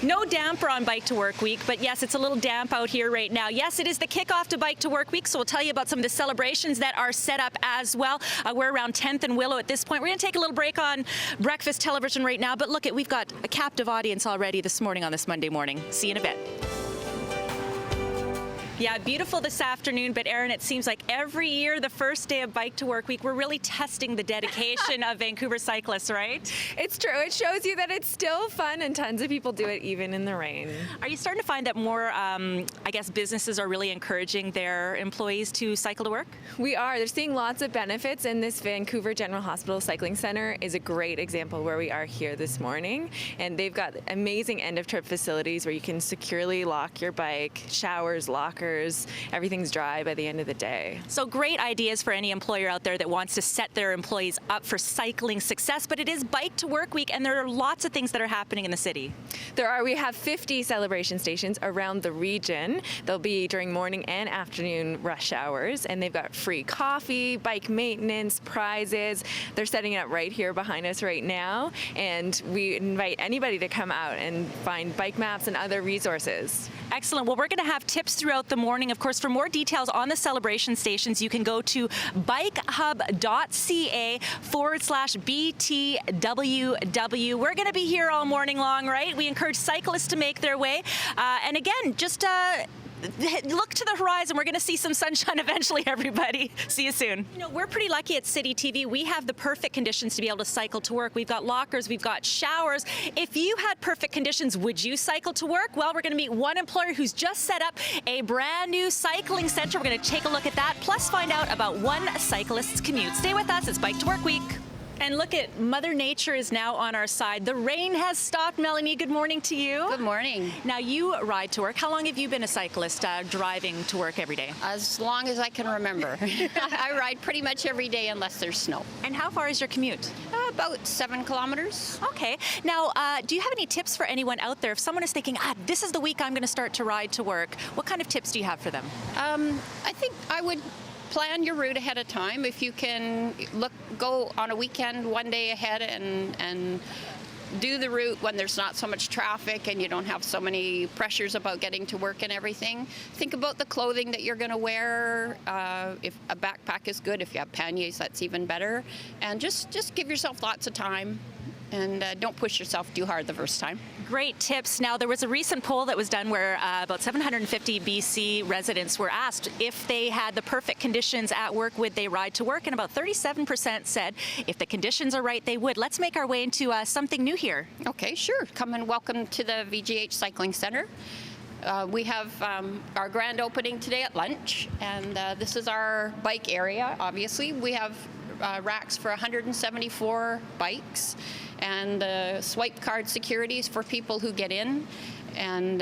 No damper on Bike to Work Week, but yes, it's a little damp out here right now. Yes, it is the kickoff to Bike to Work Week, so we'll tell you about some of the celebrations that are set up as well. We're around 10th and Willow at this point. We're going to take a little break on breakfast television right now, but look, we've got a captive audience already this morning on this Monday morning. See you in a bit. Yeah, beautiful this afternoon, but Erin, it seems like every year, the first day of Bike to Work Week, we're really testing the dedication of Vancouver cyclists, right? It's true. It shows you that it's still fun and tons of people do it even in the rain. Are you starting to find that more, I guess, businesses are really encouraging their employees to cycle to work? We are. They're seeing lots of benefits, and this Vancouver General Hospital Cycling Center is a great example where we are here this morning. And they've got amazing end-of-trip facilities where you can securely lock your bike, showers, lockers, everything's dry by the end of the day. So great ideas for any employer out there that wants to set their employees up for cycling success, but it is Bike to Work Week and there are lots of things that are happening in the city. We have 50 celebration stations around the region. They'll be during morning and afternoon rush hours, and they've got free coffee, bike maintenance, prizes. They're setting it up right here behind us right now, and we invite anybody to come out and find bike maps and other resources. Excellent. Well, we're going to have tips throughout the morning. Of course, for more details on the celebration stations, you can go to bikehub.ca/BTWW. We're going to be here all morning long, right? We encourage cyclists to make their way. And again, just look to the horizon. We're going to see some sunshine eventually, everybody. See you soon. You know, we're pretty lucky at Citytv. We have the perfect conditions to be able to cycle to work. We've got lockers, we've got showers. If you had perfect conditions, would you cycle to work? Well, we're going to meet one employer who's just set up a brand new cycling center. We're going to take a look at that, plus find out about one cyclist's commute. Stay with us. It's Bike to Work Week. And look at Mother Nature is now on our side. The rain has stopped. Melanie, good morning to you. Good morning. Now you ride to work. How long have you been a cyclist driving to work every day? As long as I can remember. I ride pretty much every day unless there's snow. And how far is your commute? About 7 kilometers. Okay. Now, do you have any tips for anyone out there? If someone is thinking, this is the week I'm going to start to ride to work, what kind of tips do you have for them? I think I would plan your route ahead of time. If you can go on a weekend one day ahead and do the route when there's not so much traffic and you don't have so many pressures about getting to work and everything. Think about the clothing that you're going to wear. If a backpack is good, if you have panniers, that's even better. And just give yourself lots of time. And don't push yourself too hard the first time. Great tips. Now, there was a recent poll that was done where about 750 BC residents were asked if they had the perfect conditions at work, would they ride to work? And about 37% said if the conditions are right, they would. Let's make our way into something new here. Okay, sure. Come and welcome to the VGH Cycling Center. We have our grand opening today at lunch, and this is our bike area, obviously. We have racks for 174 bikes and swipe card securities for people who get in, and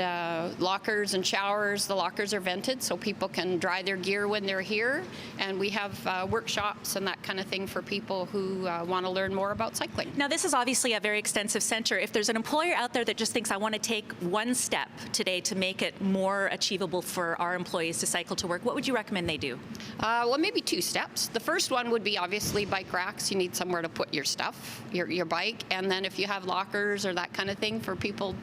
lockers and showers. The lockers are vented so people can dry their gear when they're here, and we have workshops and that kind of thing for people who want to learn more about cycling. Now, this is obviously a very extensive center. If there's an employer out there that just thinks, I want to take one step today to make it more achievable for our employees to cycle to work, what would you recommend they do? Well, maybe 2 steps. The first one would be obviously bike racks. You need somewhere to put your stuff, your bike, and then if you have lockers or that kind of thing for people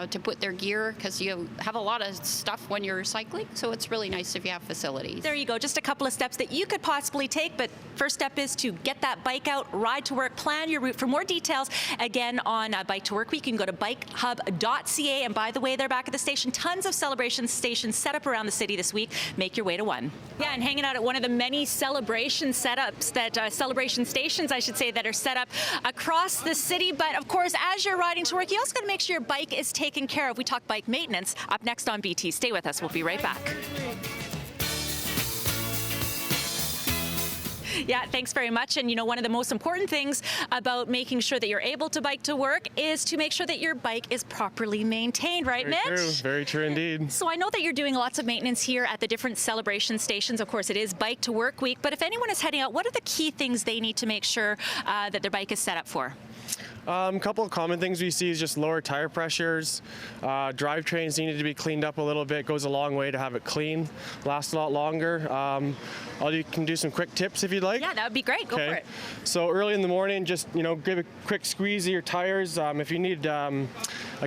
to put their gear, because you have a lot of stuff when you're cycling, so it's really nice if you have facilities. There you go, just a couple of steps that you could possibly take, but first step is to get that bike out, ride to work, plan your route. For more details, again, on Bike to Work Week, you can go to bikehub.ca, and by the way, they're back at the station. Tons of celebration stations set up around the city this week. Make your way to one. Yeah, and hanging out at one of the many celebration setups celebration stations, I should say, that are set up across the city. But of course, as you're riding to work, you also got to make sure your bike is taken care of. We talk bike maintenance up next on BT. Stay with us. We'll be right back. Yeah, thanks very much. And you know, one of the most important things about making sure that you're able to bike to work is to make sure that your bike is properly maintained, right, Mitch? True. Very true indeed. So I know that you're doing lots of maintenance here at the different celebration stations. Of course, it is Bike to Work Week, but if anyone is heading out, what are the key things they need to make sure that their bike is set up for? Couple of common things we see is just lower tire pressures. Drivetrains needed to be cleaned up a little bit. Goes a long way to have it clean, last a lot longer. You can do some quick tips if you'd like. Yeah, that would be great. Go for it. So early in the morning, just give a quick squeeze of your tires. If you need a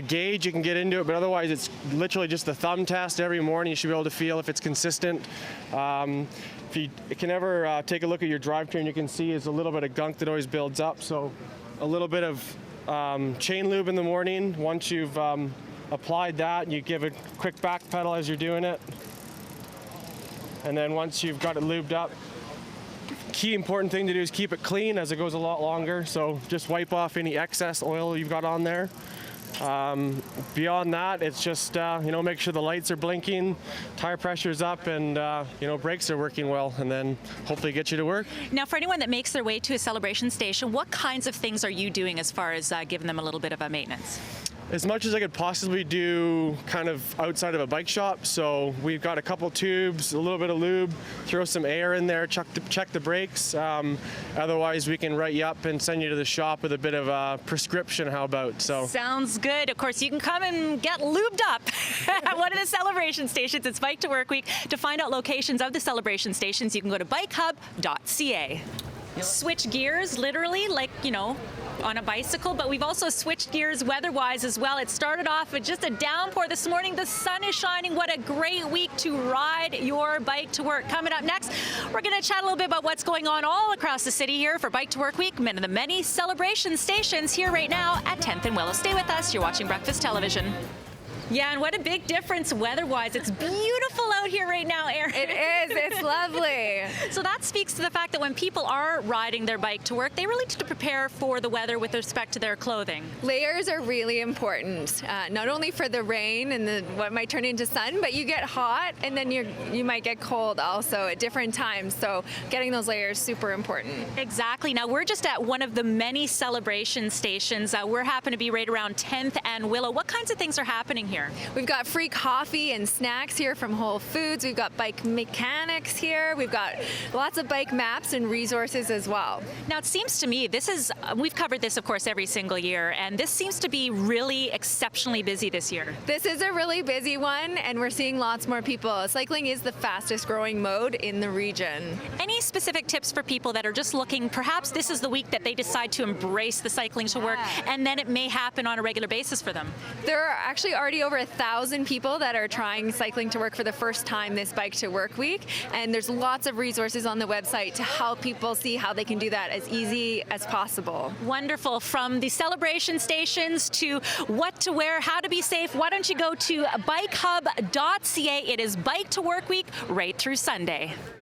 gauge, you can get into it, but otherwise it's literally just the thumb test every morning. You should be able to feel if it's consistent. If you can ever take a look at your drivetrain, you can see there's a little bit of gunk that always builds up. So a little bit of chain lube in the morning. Once you've applied that, you give a quick back pedal as you're doing it. And then once you've got it lubed up, key important thing to do is keep it clean as it goes a lot longer. So just wipe off any excess oil you've got on there. Beyond that, it's just make sure the lights are blinking, tire pressure's up, and brakes are working well, and then hopefully get you to work. Now, for anyone that makes their way to a celebration station, what kinds of things are you doing as far as giving them a little bit of a maintenance? As much as I could possibly do kind of outside of a bike shop. So we've got a couple tubes, a little bit of lube, throw some air in there, check the brakes. Otherwise, we can write you up and send you to the shop with a bit of a prescription. How about? So sounds good. Of course, you can come and get lubed up at one of the celebration stations. It's Bike to Work Week. To find out locations of the celebration stations, you can go to bikehub.ca. Switch gears, literally, like, on a bicycle, but we've also switched gears weather-wise as well. It started off with just a downpour this morning. The sun is shining. What a great week to ride your bike to work. Coming up next, we're going to chat a little bit about what's going on all across the city here for Bike to Work Week. One of the many celebration stations here right now at 10th and Willow. Stay with us. You're watching Breakfast Television. Yeah, and what a big difference weather-wise. It's beautiful out here right now, Erin. It is. It's lovely. So that speaks to the fact that when people are riding their bike to work, they really need to prepare for the weather with respect to their clothing. Layers are really important, not only for the rain and what might turn into sun, but you get hot and then you might get cold also at different times. So getting those layers super important. Exactly. Now we're just at one of the many celebration stations. We're happen to be right around 10th and Willow. What kinds of things are happening here? We've got free coffee and snacks here from Whole Foods. We've got bike mechanics here. We've got lots of bike maps and resources as well. Now it seems to me we've covered this of course every single year, and this seems to be really exceptionally busy this year. This is a really busy one, and we're seeing lots more people. Cycling is the fastest growing mode in the region. Any specific tips for people that are just looking, perhaps this is the week that they decide to embrace the cycling to work, and then it may happen on a regular basis for them? There are actually already over 1,000 people that are trying cycling to work for the first time this Bike to Work Week, and there's lots of resources on the website to help people see how they can do that as easy as possible. Wonderful. From the celebration stations to what to wear, how to be safe, why don't you go to bikehub.ca. It is Bike to Work Week right through Sunday.